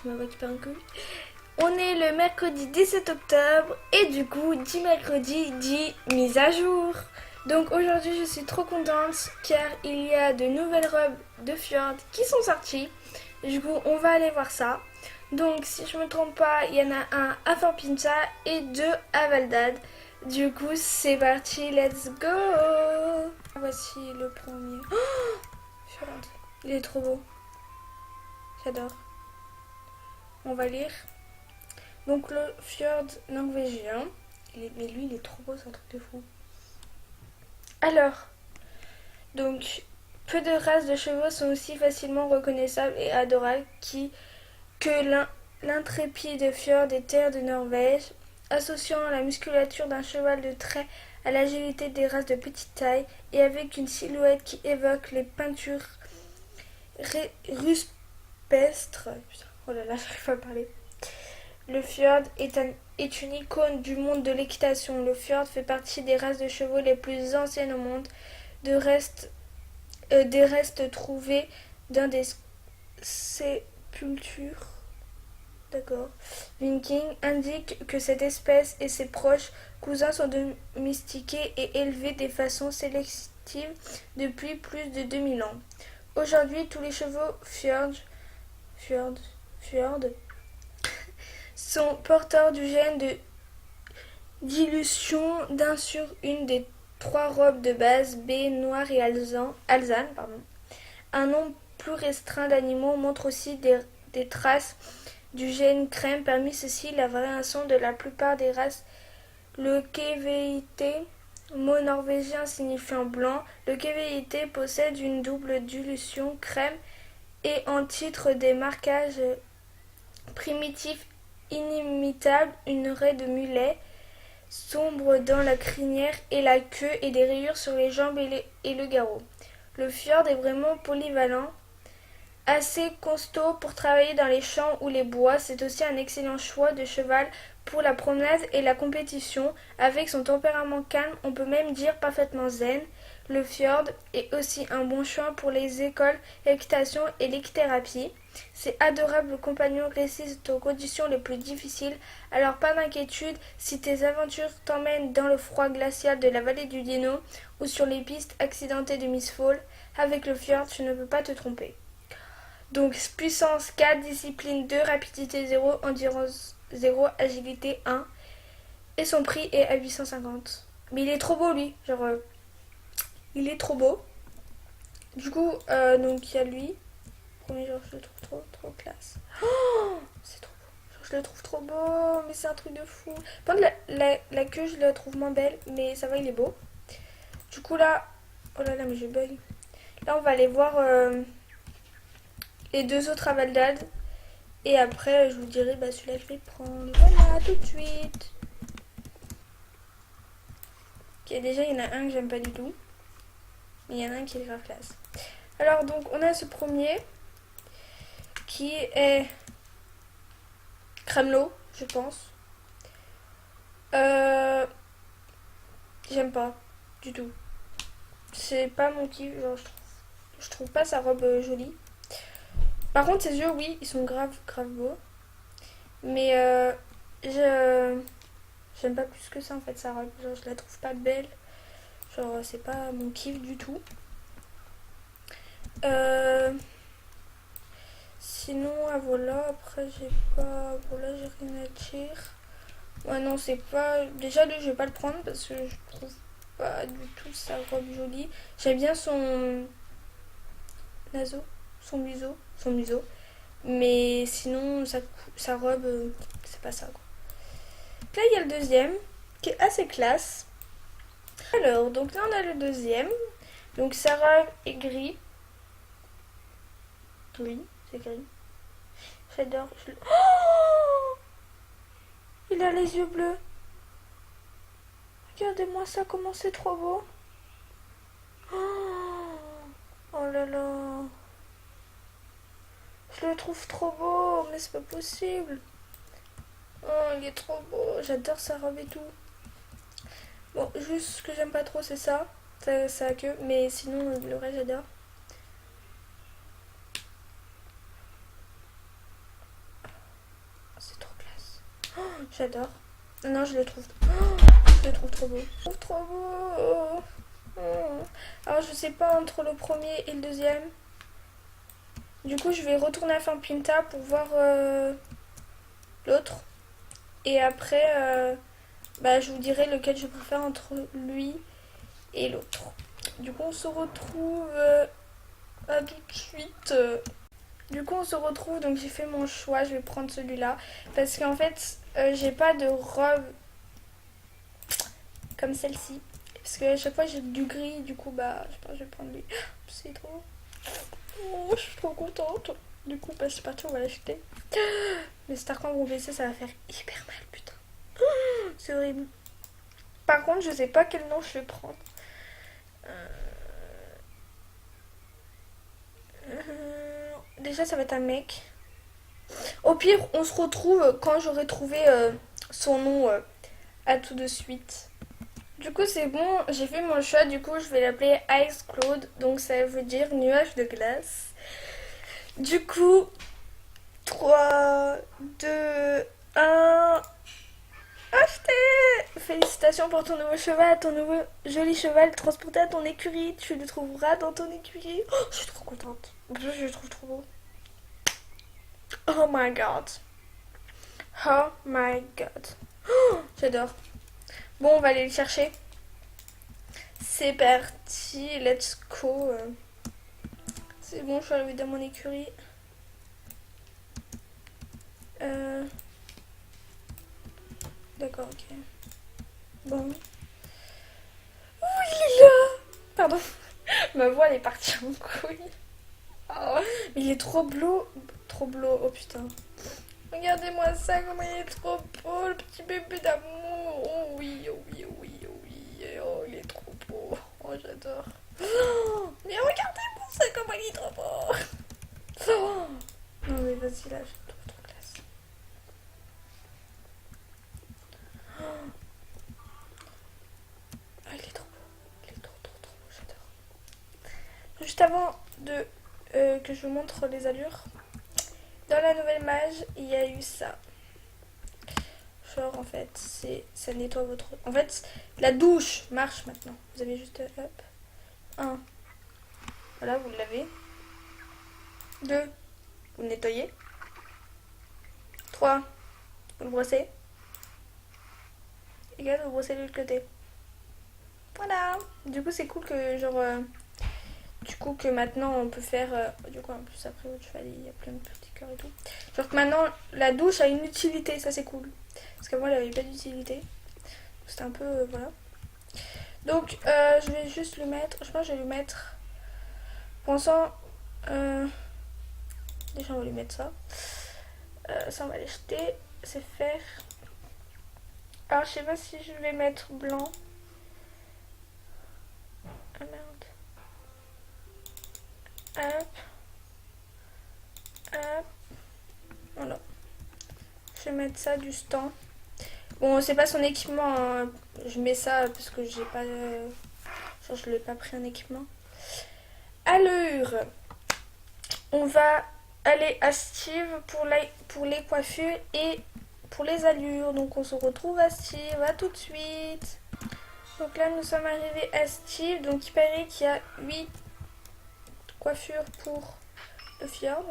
ma voix qui part un coup. On est le mercredi 17 octobre et du coup, dit mercredi, dit mise à jour. Donc aujourd'hui, je suis trop contente car il y a de nouvelles robes de Fjord qui sont sorties. Du coup, on va aller voir ça. Donc, si je me trompe pas, il y en a un à Fort Pinsa et deux à Valdad. Du coup, c'est parti, let's go! Voici le premier. Oh, Fjord, il est trop beau. J'adore. On va lire. Donc le fjord norvégien. Mais lui, il est trop beau, c'est un truc de fou. Alors, donc, peu de races de chevaux sont aussi facilement reconnaissables et adorables que l'intrépide fjord des terres de Norvège, associant la musculature d'un cheval de trait à l'agilité des races de petite taille et avec une silhouette qui évoque les peintures rupestres. Oh là là, j'arrive pas à parler. Le fjord est une icône du monde de l'équitation. Le fjord fait partie des races de chevaux les plus anciennes au monde. Des restes trouvés dans des sépultures Viking indiquent que cette espèce et ses proches cousins sont domestiqués et élevés de façon sélective depuis plus de 2000 ans. Aujourd'hui, tous les chevaux fjord sont porteurs du gène de dilution d'un sur une des trois robes de base B, noir et alezane. Un nombre plus restreint d'animaux montre aussi des traces du gène crème. Parmi ceux-ci, la variation de la plupart des races, le KVIT, mot norvégien signifiant blanc, le KVIT possède une double dilution crème et en titre des marquages primitifs inimitables, une raie de mulet sombre dans la crinière et la queue et des rayures sur les jambes et le garrot. Le fjord est vraiment polyvalent, assez costaud pour travailler dans les champs ou les bois. C'est aussi un excellent choix de cheval pour la promenade et la compétition. Avec son tempérament calme, on peut même dire parfaitement zen. Le fjord est aussi un bon choix pour les écoles d'équitation et l'équithérapie. Ces adorables compagnons résistent aux conditions les plus difficiles, alors pas d'inquiétude si tes aventures t'emmènent dans le froid glacial de la vallée du Dino ou sur les pistes accidentées de Miss Fall. Avec le fjord, tu ne peux pas te tromper. Donc puissance 4, discipline 2, rapidité 0, endurance 0, agilité 1. Et son prix est à 850. Mais il est trop beau lui, il est trop beau. Du coup, donc il y a lui. Premier genre, je le trouve trop classe. Oh, c'est trop beau. Genre, je le trouve trop beau, mais c'est un truc de fou. Par contre, la queue, je la trouve moins belle, mais ça va, il est beau. Du coup là, oh là là, mais je bug. Là, on va aller voir les deux autres à Valdad. Et après, je vous dirai, bah celui-là, je vais prendre. Voilà, tout de suite. Ok, déjà, il y en a un que j'aime pas du tout. Mais il y en a un qui est grave classe. Alors, donc, on a ce premier qui est Kramelot, je pense. J'aime pas du tout. C'est pas mon kiff, genre, je trouve pas sa robe jolie. Par contre, ses yeux, oui, ils sont grave beaux. Mais j'aime pas plus que ça en fait sa robe. Genre, je la trouve pas belle. Genre, c'est pas mon kiff du tout. Sinon, voilà, après, j'ai pas. Voilà, j'ai rien à dire. Ouais, non, c'est pas. Déjà, lui, je vais pas le prendre parce que je trouve pas du tout sa robe jolie. J'aime bien son naseau, son museau. Mais sinon, sa robe, c'est pas ça quoi. Là, il y a le deuxième qui est assez classe. Alors, donc là, on a le deuxième. Donc, sa robe est gris. Oui, c'est gris. J'adore. Oh, il a les yeux bleus. Regardez-moi ça, comment c'est trop beau. Oh là là. Je le trouve trop beau, mais c'est pas possible. Oh, il est trop beau. J'adore sa robe et tout. Bon, juste ce que j'aime pas trop, c'est ça. Sa queue. Mais sinon, le reste, j'adore. J'adore. Non, je le trouve. Je le trouve trop beau. Je trouve trop beau. Alors, je sais pas entre le premier et le deuxième. Du coup, je vais retourner à Finpinta pour voir l'autre. Et après, je vous dirai lequel je préfère entre lui et l'autre. Du coup, on se retrouve à tout de suite. Du coup, on se retrouve. Donc, j'ai fait mon choix. Je vais prendre celui-là. Parce qu'en fait, j'ai pas de robe comme celle-ci. Parce que à chaque fois, j'ai du gris. Du coup, je pense que je vais prendre lui. C'est trop. Oh, je suis trop contente. Du coup, c'est parti, on va l'acheter. Mais Star quand mon PC, ça va faire hyper mal, putain. C'est horrible. Par contre, je sais pas quel nom je vais prendre. Déjà, ça va être un mec. Au pire, on se retrouve quand j'aurai trouvé son nom à tout de suite. Du coup, c'est bon, j'ai fait mon choix. Du coup, je vais l'appeler Ice Cloud. Donc, ça veut dire nuage de glace. Du coup, 3, 2, 1. Acheté! Félicitations pour ton nouveau cheval, ton nouveau joli cheval transporté à ton écurie. Tu le trouveras dans ton écurie. Oh, je suis trop contente. Je le trouve trop beau. Oh my god. Oh my god. Oh, j'adore. Bon, on va aller le chercher. C'est parti, let's go. C'est bon, je suis arrivée dans mon écurie. D'accord, ok. Bon. Oh, il est là! Pardon. Ma voix, elle est partie en couille. Oh, mais il est trop bleu. Trop bleu, oh putain. Regardez-moi ça, comment il est trop beau, le petit bébé d'amour. Oh oui, oh oui, oh oui, oh oui. Oh, il est trop beau. Oh, j'adore. Oh, mais regardez-moi ça, comment il est trop beau. Oh. Non mais vas-y, là, je trouve trop classe. Oh, il est trop beau. Il est trop, trop, trop beau, j'adore. Juste avant que je vous montre les allures, dans la nouvelle mage, il y a eu ça. Genre, en fait, ça nettoie votre... En fait, la douche marche maintenant. Vous avez juste... Hop. 1. Voilà, vous l'avez. 2. Vous le nettoyez. 3. Vous le brossez. Et 4. Vous brossez de l'autre côté. Voilà. Du coup, c'est cool que, genre... du coup, que maintenant, on peut faire... du coup, en plus, après, votre cheval, il y a plein de petits cœurs et tout. Genre que maintenant, la douche a une utilité. Ça, c'est cool. Parce qu'avant, elle avait pas d'utilité. C'était un peu... voilà. Donc, je vais juste le mettre... Je pense que je vais lui mettre... Pensant... déjà, on va lui mettre ça. Ça, on va l'acheter. C'est faire... Alors, je sais pas si je vais mettre blanc. Ah, merde. Hop. Hop. Voilà. Je vais mettre ça du stand. Bon, c'est pas son équipement. Hein. Je mets ça parce que j'ai pas... genre, je l'ai pas pris en équipement. Allure. On va aller à Steve pour les coiffures et pour les allures. Donc, on se retrouve à Steve. À tout de suite. Donc là, nous sommes arrivés à Steve. Donc, il paraît qu'il y a 8 coiffures pour le fjord.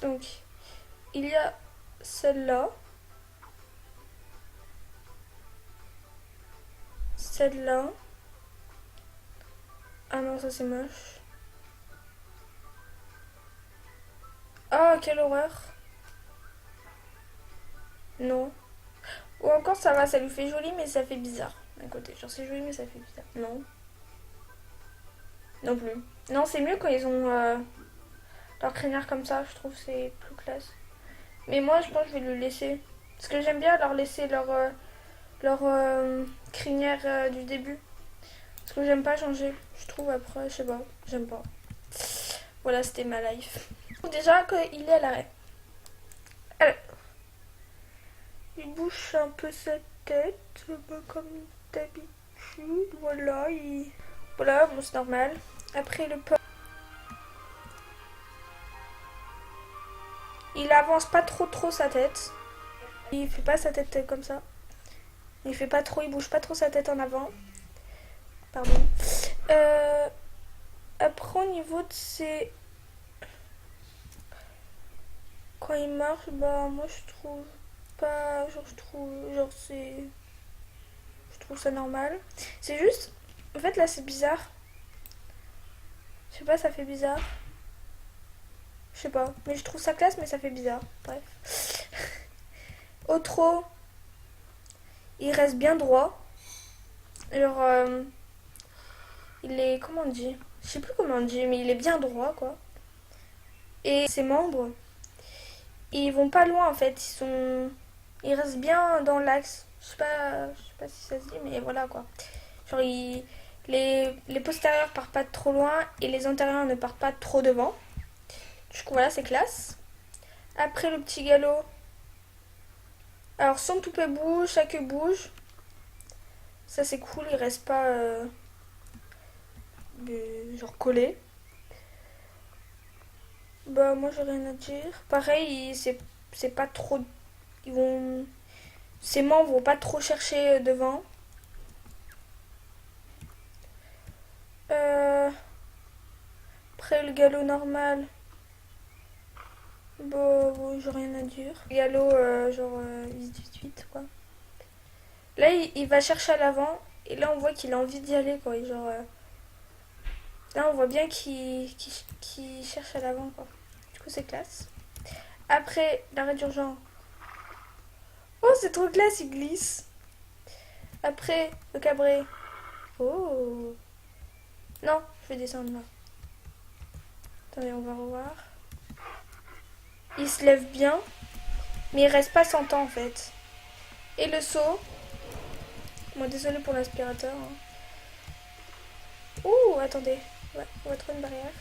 Donc, il y a celle-là. Celle-là. Ah non, ça c'est moche. Ah, quelle horreur. Non. Ou encore ça va, ça lui fait joli, mais ça fait bizarre. D'un côté, genre c'est joli, mais ça fait bizarre. Non. Non plus. Non, c'est mieux quand ils ont leur crinière comme ça, je trouve c'est plus classe. Mais moi, je pense que je vais le laisser. Parce que j'aime bien leur laisser leur crinière du début. Parce que j'aime pas changer. Je trouve après, je sais pas, j'aime pas. Voilà, c'était ma life. Déjà qu'il est à l'arrêt. Alors, il bouge un peu sa tête, comme d'habitude. Voilà, voilà, bon, c'est normal. Après, il avance pas trop sa tête. Il fait pas sa tête comme ça. Il fait pas trop, il bouge pas trop sa tête en avant. Pardon. Euh, Après au niveau de ses... Quand il marche, bah moi je trouve pas... Genre je trouve... Genre c'est... Je trouve ça normal. C'est juste... En fait là c'est bizarre. Je sais pas, ça fait bizarre. Je sais pas. Mais je trouve ça classe mais ça fait bizarre. Bref. Au trot, il reste bien droit. Genre... il est... Comment on dit? Je sais plus comment on dit, mais il est bien droit quoi. Et ses membres... Ils vont pas loin en fait, ils restent bien dans l'axe. Je sais pas si ça se dit, mais voilà quoi. Genre les postérieurs partent pas trop loin et les antérieurs ne partent pas trop devant. Du coup voilà, c'est classe. Après le petit galop. Alors son toupet bouge, sa queue bouge. Ça c'est cool, il reste pas genre collé. Bah moi j'ai rien à dire. Pareil, c'est pas trop... Ils vont... Ses membres vont pas trop chercher devant. Euh, Après le galop normal, bon, j'ai rien à dire. Le galop genre 10-18 quoi. Là il va chercher à l'avant et là on voit qu'il a envie d'y aller quoi. Et genre, là on voit bien qu'il cherche à l'avant quoi. Du coup c'est classe. Après l'arrêt d'urgence. Oh c'est trop classe, il glisse. Après le cabré. Oh. Non, je vais descendre là. Attendez, on va revoir. Il se lève bien, mais il reste pas 100 ans en fait. Et le saut. Bon, désolé pour l'aspirateur. Hein. Ouh, attendez. Ouais, on va trouver une barrière.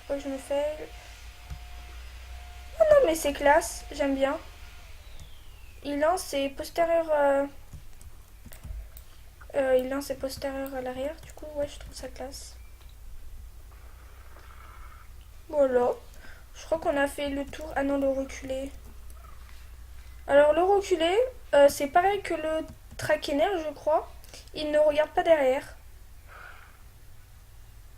Faut pas que je me fais. Oh non, mais c'est classe. J'aime bien. Il lance ses postérieurs. Il lance ses postérieurs à l'arrière. Du coup, ouais, je trouve ça classe. Voilà. Je crois qu'on a fait le tour. Ah non, le reculé. Alors, le reculé, c'est pareil que le traquener, je crois. Il ne regarde pas derrière.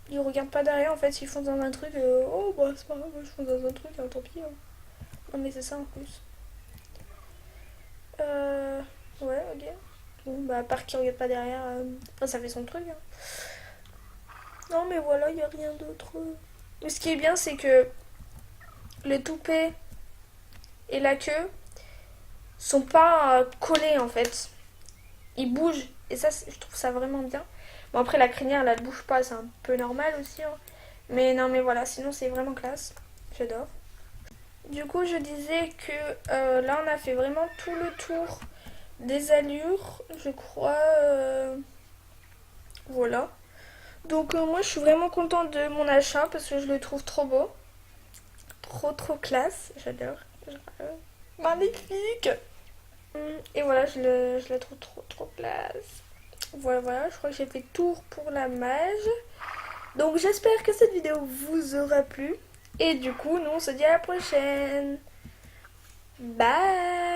Ils regardent pas derrière, en fait, ils font dans un truc. Oh, bah, c'est pas grave, je fonce dans un truc, hein, tant pis. Hein. Non, mais c'est ça en plus. Ouais, ok. Bon, bah, à part qu'ils regardent pas derrière, enfin, ça fait son truc. Hein. Non, mais voilà, il y a rien d'autre. Mais ce qui est bien, c'est que le toupet et la queue sont pas collés en fait. Ils bougent. Et ça, je trouve ça vraiment bien. Bon, après, la crinière, là, elle bouge pas, c'est un peu normal aussi. Hein. Mais non, mais voilà, sinon, c'est vraiment classe. J'adore. Du coup, je disais que là, on a fait vraiment tout le tour des allures, je crois. Voilà. Donc, moi, je suis vraiment contente de mon achat parce que je le trouve trop beau. Trop classe. J'adore. Magnifique. Et voilà, je la trouve trop classe. Voilà, je crois que j'ai fait tour pour la mage. Donc j'espère que cette vidéo vous aura plu. Et du coup, nous on se dit à la prochaine. Bye.